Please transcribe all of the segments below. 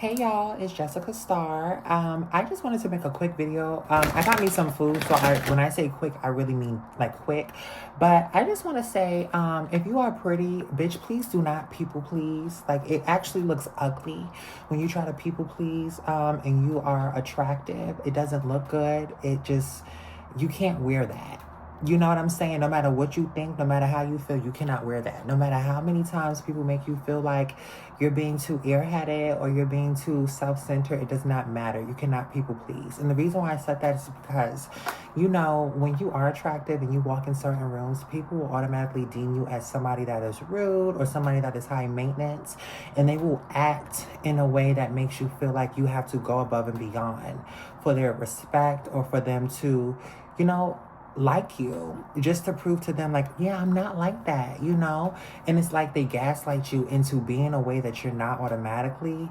Hey y'all, it's Jessica Starr. I just wanted to make a quick video. I got me some food, so when I say quick, I really mean like quick. But I just want to say, if you are pretty, bitch, please do not people please. Like, it actually looks ugly when you try to people please, and you are attractive. It doesn't look good. You can't wear that. You know what I'm saying? No matter what you think, no matter how you feel, you cannot wear that. No matter how many times people make you feel like you're being too airheaded or you're being too self-centered, it does not matter. You cannot people please. And the reason why I said that is because, when you are attractive and you walk in certain rooms, people will automatically deem you as somebody that is rude or somebody that is high maintenance. And they will act in a way that makes you feel like you have to go above and beyond for their respect or for them to, like you, just to prove to them like, yeah, I'm not like that, and it's like they gaslight you into being a way that you're not automatically.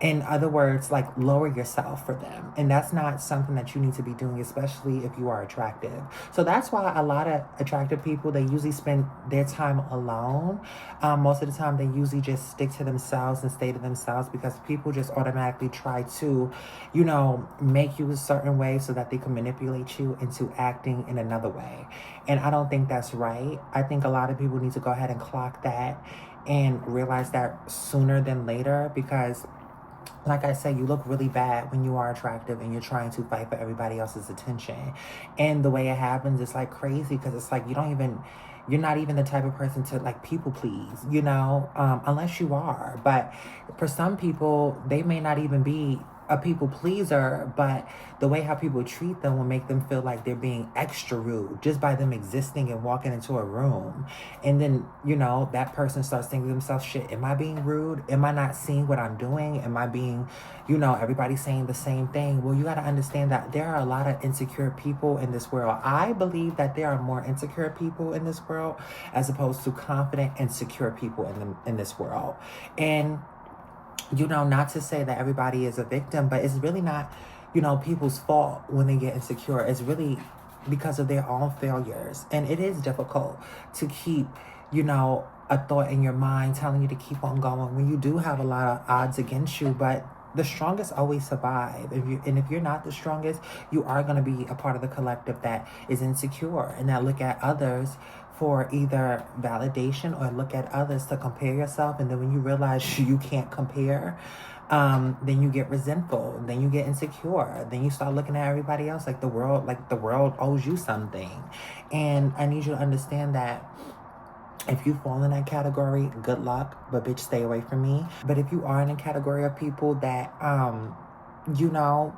In other words, like, lower yourself for them. And that's not something that you need to be doing, especially if you are attractive. So that's why a lot of attractive people, they usually spend their time alone. Most of the time, they usually just stick to themselves and stay to themselves because people just automatically try to, make you a certain way so that they can manipulate you into acting in another way. And I don't think that's right. I think a lot of people need to go ahead and clock that and realize that sooner than later because, like I said, you look really bad when you are attractive and you're trying to fight for everybody else's attention. And the way it happens is like crazy because it's like you're not even the type of person to like people please, unless you are. But for some people, they may not even be a people pleaser, but the way how people treat them will make them feel like they're being extra rude just by them existing and walking into a room. And then, that person starts thinking to themselves, shit, am I being rude? Am I not seeing what I'm doing? Am I being, everybody's saying the same thing? Well, you got to understand that there are a lot of insecure people in this world. I believe that there are more insecure people in this world as opposed to confident and secure people in this world. And not to say that everybody is a victim, but it's really not, people's fault when they get insecure. It's really because of their own failures. And it is difficult to keep, a thought in your mind telling you to keep on going when you do have a lot of odds against you. But the strongest always survive. If you're not the strongest, you are going to be a part of the collective that is insecure and that look at others for either validation or look at others to compare yourself. And then when you realize you can't compare, then you get resentful, then you get insecure, then you start looking at everybody else like the world owes you something. And I need you to understand that if you fall in that category, good luck, but bitch, stay away from me. But if you are in a category of people that,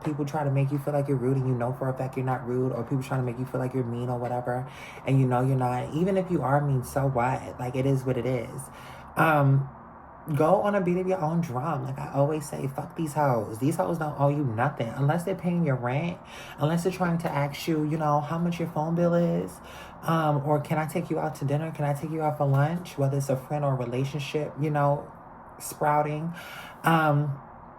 people try to make you feel like you're rude and for a fact you're not rude, or people trying to make you feel like you're mean or whatever, and you're not, even if you are mean, so what? Like, it is what it is. Go on a beat of your own drum. Like I always say, fuck these hoes. These hoes don't owe you nothing unless they're paying your rent, unless they're trying to ask you, how much your phone bill is, or can I take you out to dinner? Can I take you out for lunch? Whether it's a friend or a relationship, sprouting.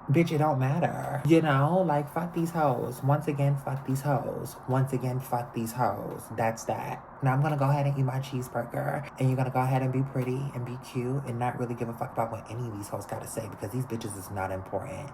Bitch, it don't matter. Like, fuck these hoes. Once again, fuck these hoes. Once again, fuck these hoes. That's that. Now I'm gonna go ahead and eat my cheeseburger, and you're gonna go ahead and be pretty and be cute and not really give a fuck about what any of these hoes gotta say because these bitches is not important.